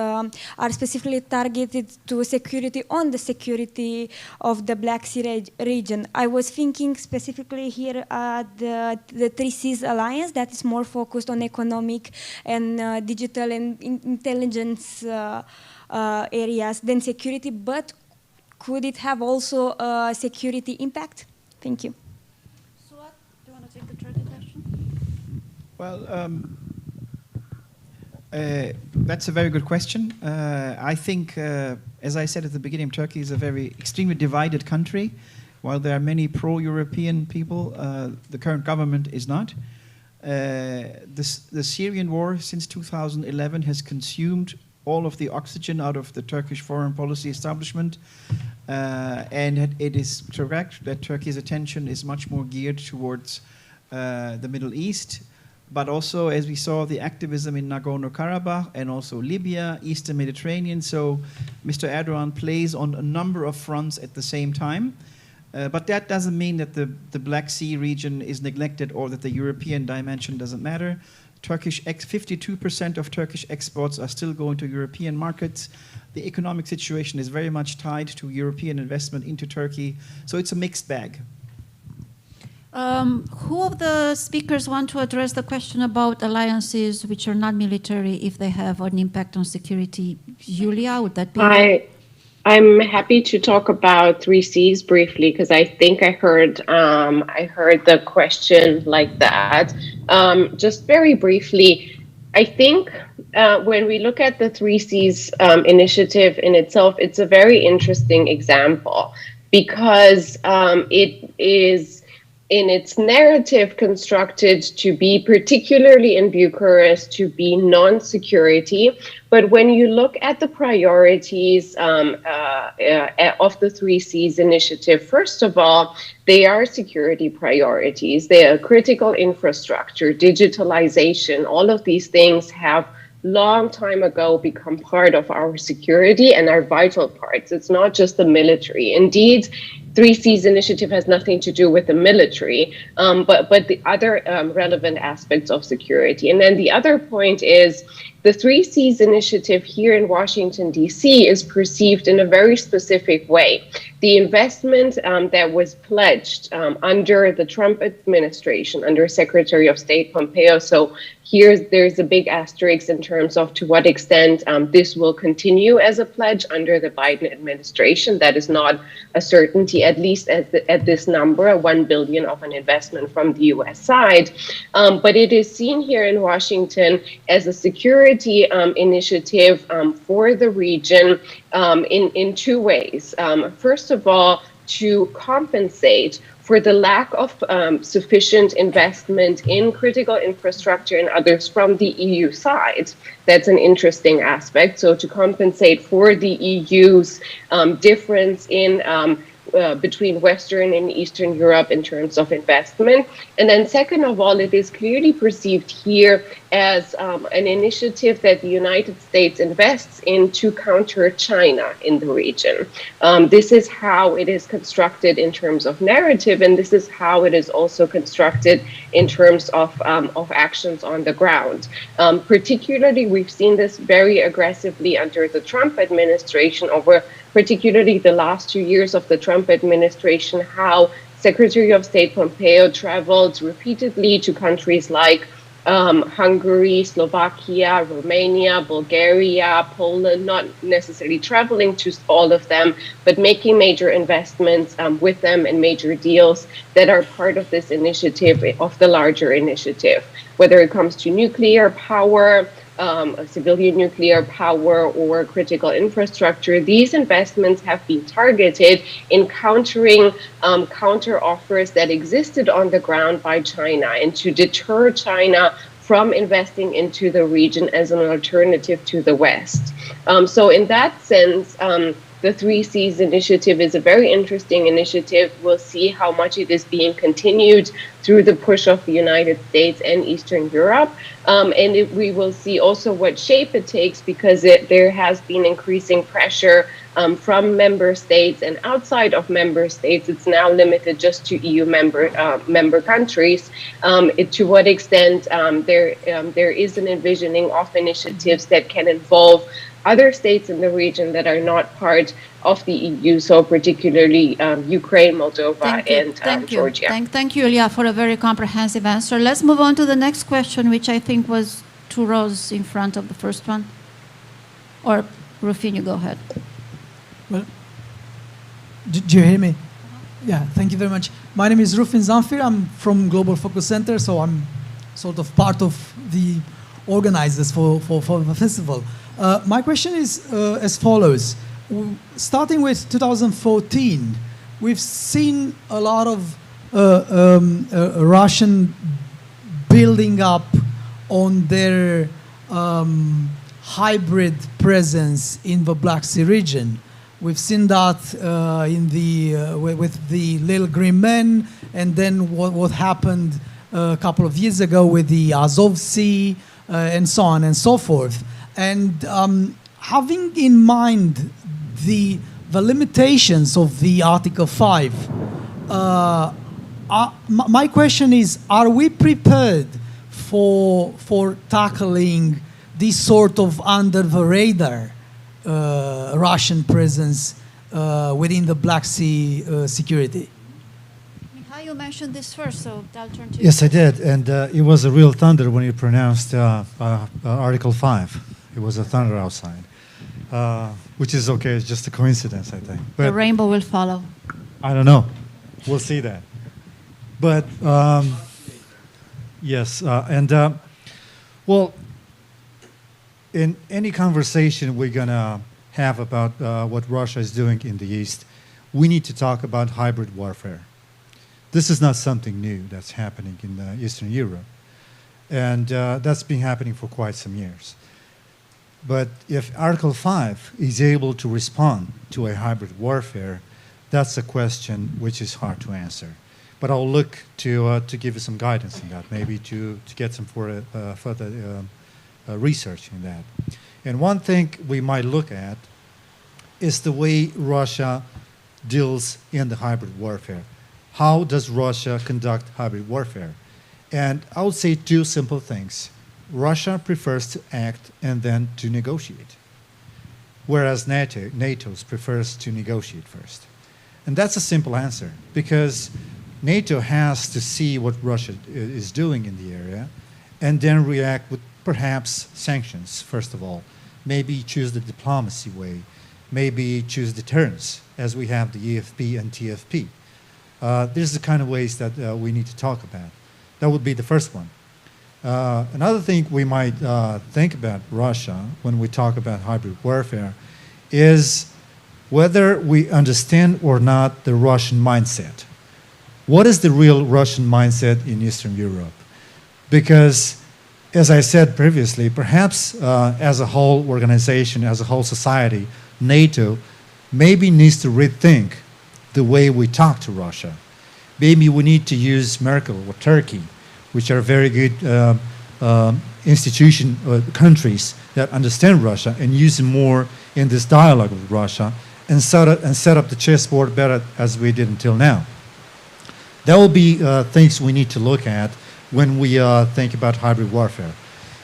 are specifically targeted to security on the security of the Black Sea region? I was thinking specifically here at the 3 Seas Alliance, that is more focused on economic and digital and intelligence areas than security, but could it have also a security impact? Thank you. So what, do you want to take the Turkey question? Well, that's a very good question. I think, as I said at the beginning, Turkey is a very extremely divided country. While there are many pro-European people, the current government is not. The Syrian war since 2011 has consumed all of the oxygen out of the Turkish foreign policy establishment. And it is correct that Turkey's attention is much more geared towards the Middle East. But also, as we saw, the activism in Nagorno-Karabakh and also Libya, Eastern Mediterranean. So Mr. Erdogan plays on a number of fronts at the same time. But that doesn't mean that the Black Sea region is neglected or that the European dimension doesn't matter. 52% of Turkish exports are still going to European markets. The economic situation is very much tied to European investment into Turkey. So it's a mixed bag. Who of the speakers want to address the question about alliances which are not military, if they have an impact on security? Iulia, would that be? I'm happy to talk about 3 Cs briefly, because I think I heard the question like that. Just very briefly, I think when we look at the 3 Cs initiative in itself, it's a very interesting example, because it is in its narrative constructed to be, particularly in Bucharest, to be non-security. But when you look at the priorities of the 3 Cs initiative, first of all, they are security priorities. They are critical infrastructure, digitalization. All of these things have long time ago become part of our security and are vital parts. It's not just the military. Indeed, 3 Cs initiative has nothing to do with the military, but the other relevant aspects of security. And then the other point is the 3 Cs initiative here in Washington, D.C. is perceived in a very specific way. The investment that was pledged under the Trump administration, under Secretary of State Pompeo. So there's a big asterisk in terms of to what extent this will continue as a pledge under the Biden administration. That is not a certainty, at least at this number, 1 billion of an investment from the U.S. side. But it is seen here in Washington as a security initiative for the region in 2 ways. First of all, to compensate for the lack of sufficient investment in critical infrastructure and others from the EU side. That's an interesting aspect. So to compensate for the EU's difference in between Western and Eastern Europe in terms of investment. And then second of all, it is clearly perceived here as an initiative that the United States invests in to counter China in the region. This is how it is constructed in terms of narrative, and this is how it is also constructed in terms of actions on the ground. Particularly, we've seen this very aggressively under the Trump administration over particularly the last 2 years of the Trump administration, how Secretary of State Pompeo traveled repeatedly to countries like Hungary, Slovakia, Romania, Bulgaria, Poland, not necessarily traveling to all of them, but making major investments with them and major deals that are part of this initiative, of the larger initiative, whether it comes to nuclear power, civilian nuclear power or critical infrastructure. These investments have been targeted in countering counter offers that existed on the ground by China and to deter China from investing into the region as an alternative to the West. So in that sense, the 3Cs initiative is a very interesting initiative. We'll see how much it is being continued through the push of the United States and Eastern Europe. We will see also what shape it takes, because there has been increasing pressure from member states and outside of member states. It's now limited just to EU member countries. To what extent there is an envisioning of initiatives that can involve other states in the region that are not part of the EU, so particularly Ukraine, Moldova, and Georgia. Thank you, Iulia, for a very comprehensive answer. Let's move on to the next question, which I think was 2 rows in front of the first one. Or, Rufin, you go ahead. Well, do you hear me? Yeah, thank you very much. My name is Rufin Zamfir. I'm from Global Focus Center, so I'm sort of part of the organizers for the festival. My question is as follows. Starting with 2014, we've seen a lot of Russian building up on their hybrid presence in the Black Sea region. We've seen that with the Little Green Men, and then what happened a couple of years ago with the Azov Sea, and so on and so forth. And having in mind the limitations of the Article 5, my question is, are we prepared for tackling this sort of under the radar Russian presence within the Black Sea security? Mihai, you mentioned this first, so I'll turn to you. Yes, I did, and it was a real thunder when you pronounced Article 5. It was a thunder outside, which is okay. It's just a coincidence, I think. But the rainbow will follow. I don't know. We'll see that. But yes, well, in any conversation we're gonna have about what Russia is doing in the East, we need to talk about hybrid warfare. This is not something new that's happening in Eastern Europe, and that's been happening for quite some years. But if Article 5 is able to respond to a hybrid warfare, that's a question which is hard to answer. But I'll look to give you some guidance in that, maybe to get some further research in that. And one thing we might look at is the way Russia deals in the hybrid warfare. How does Russia conduct hybrid warfare? And I would say 2 simple things. Russia prefers to act and then to negotiate, whereas NATO prefers to negotiate first. And that's a simple answer, because NATO has to see what Russia is doing in the area and then react with perhaps sanctions, first of all. Maybe choose the diplomacy way, maybe choose deterrence, as we have the EFP and TFP. These are the kind of ways that we need to talk about. That would be the first one. Another thing we might think about Russia when we talk about hybrid warfare is whether we understand or not the Russian mindset. what is the real Russian mindset in Eastern Europe? Because, as I said previously, perhaps as a whole organization, as a whole society, NATO maybe needs to rethink the way we talk to Russia. Maybe we need to use Merkel or Turkey, which are very good countries that understand Russia, and use them more in this dialogue with Russia, and set up the chessboard better as we did until now. That will be things we need to look at when we think about hybrid warfare.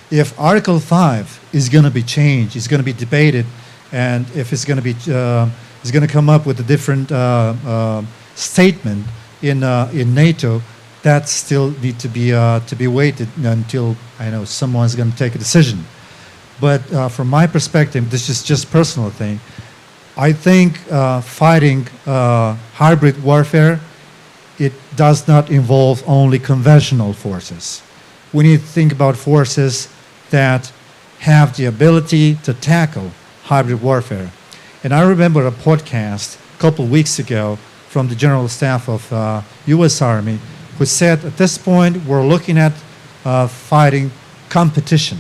If Article 5 is going to be changed, is going to be debated, and if it's going to be is going to come up with a different statement in NATO, that still need to be waited until I know someone's going to take a decision. But from my perspective, this is just personal thing. I think fighting hybrid warfare, it does not involve only conventional forces. We need to think about forces that have the ability to tackle hybrid warfare. And I remember a podcast a couple of weeks ago from the General Staff of U.S. Army, who said at this point we're looking at fighting competition.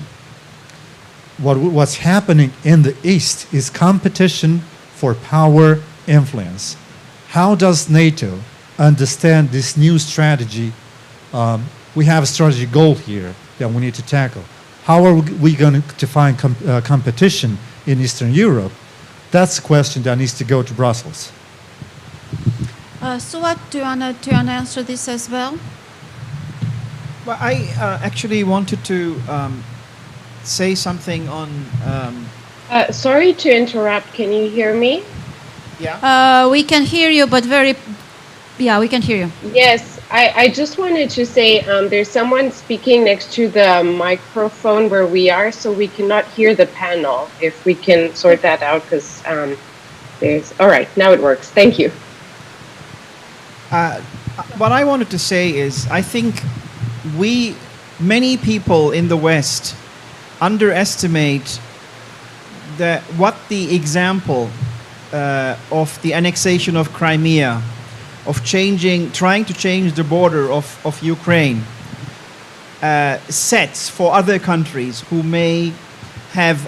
What's happening in the East is competition for power, influence. How does NATO understand this new strategy? We have a strategic goal here that we need to tackle. How are we going to define competition in Eastern Europe? That's a question that needs to go to Brussels. Suat, do you want to answer this as well? Well, I actually wanted to say something on... Sorry to interrupt. Can you hear me? Yeah. We can hear you, but yeah, we can hear you. Yes, I just wanted to say there's someone speaking next to the microphone where we are, so we cannot hear the panel. If we can sort that out, because there's... All right, now it works. Thank you. What I wanted to say is, I think many people in the West underestimate what the example of the annexation of Crimea, of trying to change the border of Ukraine, sets for other countries who may have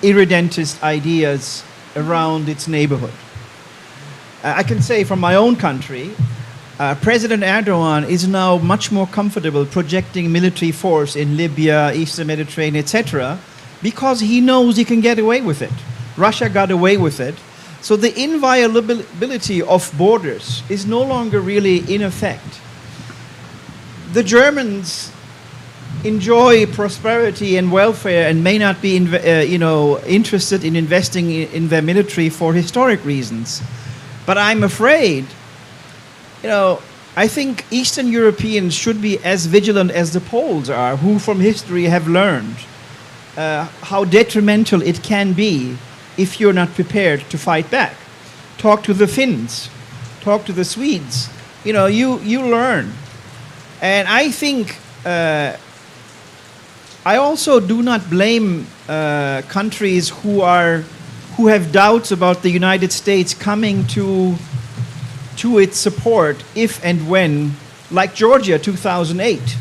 irredentist ideas around its neighborhood. I can say from my own country, President Erdogan is now much more comfortable projecting military force in Libya, Eastern Mediterranean, etc., because he knows he can get away with it. Russia got away with it. So the inviolability of borders is no longer really in effect. The Germans enjoy prosperity and welfare and may not be interested in investing in their military for historic reasons. But I'm afraid, I think Eastern Europeans should be as vigilant as the Poles are, who from history have learned how detrimental it can be if you're not prepared to fight back. Talk to the Finns, talk to the Swedes. You learn. And I think I also do not blame countries who have doubts about the United States coming to its support if and when, like Georgia 2008,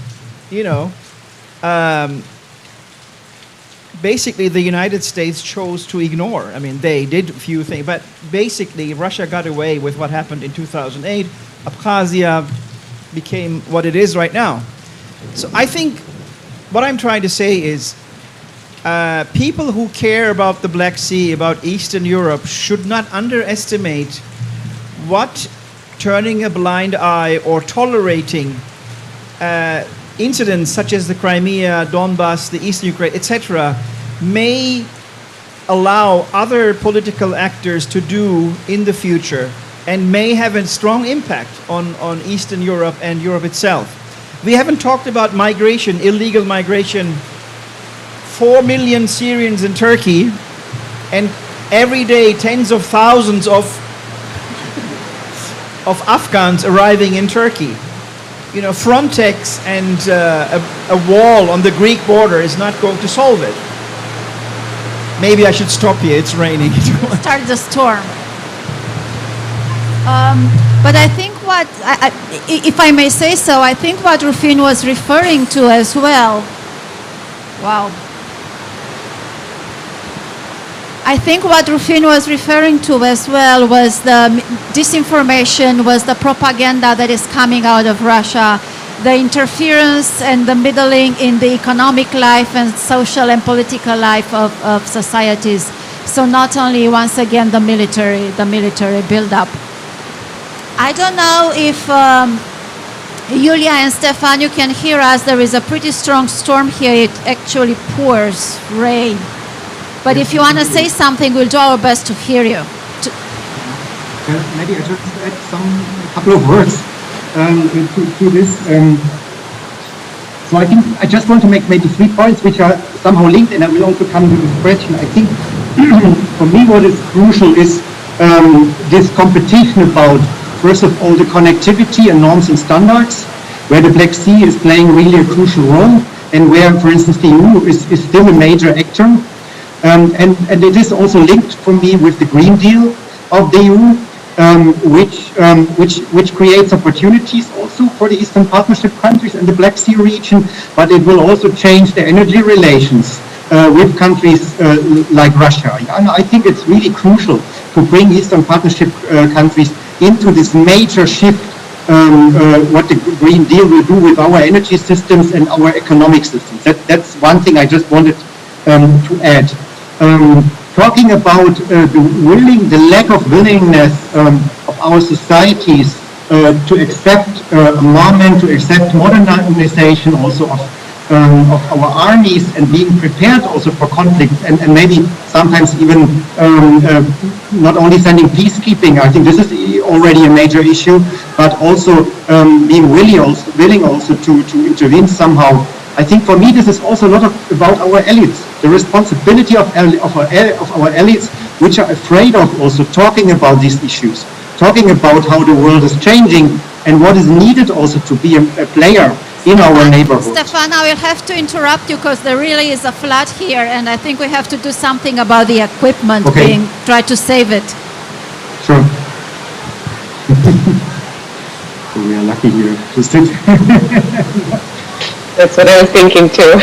basically the United States chose to ignore. I mean, they did a few things, but basically Russia got away with what happened in 2008. Abkhazia became what it is right now. So I think what I'm trying to say is people who care about the Black Sea, about Eastern Europe, should not underestimate what turning a blind eye or tolerating incidents such as the Crimea, Donbass, the Eastern Ukraine, etc., may allow other political actors to do in the future and may have a strong impact on Eastern Europe and Europe itself. We haven't talked about migration, illegal migration. 4 million Syrians in Turkey, and every day tens of thousands of Afghans arriving in Turkey. Frontex and a wall on the Greek border is not going to solve it. Maybe I should stop here. It's raining. Start the storm. But I think what, if I may say so, I think what Rufin was referring to as well. Wow. I think what Rufin was referring to as well was the disinformation, was the propaganda that is coming out of Russia, the interference and the meddling in the economic life and social and political life of societies. So not only, once again, the military build-up. I don't know if Iulia and Stefan, you can hear us. There is a pretty strong storm here. It actually pours rain. But if you want to say something, we'll do our best to hear you. Maybe I just add a couple of words to this. So I think I just want to make maybe 3 points which are somehow linked, and I will also come to this question. I think for me what is crucial is this competition about, first of all, the connectivity and norms and standards, where the Black Sea is playing really a crucial role, and where, for instance, the EU is still a major actor. And it is also linked for me with the Green Deal of the EU, which creates opportunities also for the Eastern Partnership countries and the Black Sea region, but it will also change the energy relations with countries like Russia. And I think it's really crucial to bring Eastern Partnership countries into this major shift, what the Green Deal will do with our energy systems and our economic systems. That's one thing I just wanted to add. Talking about the lack of willingness of our societies to accept environment, to accept modernization also of our armies, and being prepared also for conflict, and maybe sometimes even not only sending peacekeeping. I think this is already a major issue, but also being willing also to intervene somehow. I think for me this is also a lot about our elites, the responsibility of our elites, which are afraid of also talking about these issues, talking about how the world is changing and what is needed also to be a player in our neighborhood. Stefan, I will have to interrupt you because there really is a flood here, and I think we have to do something about the equipment try to save it. Sure. So we are lucky here to sit. That's what I was thinking too.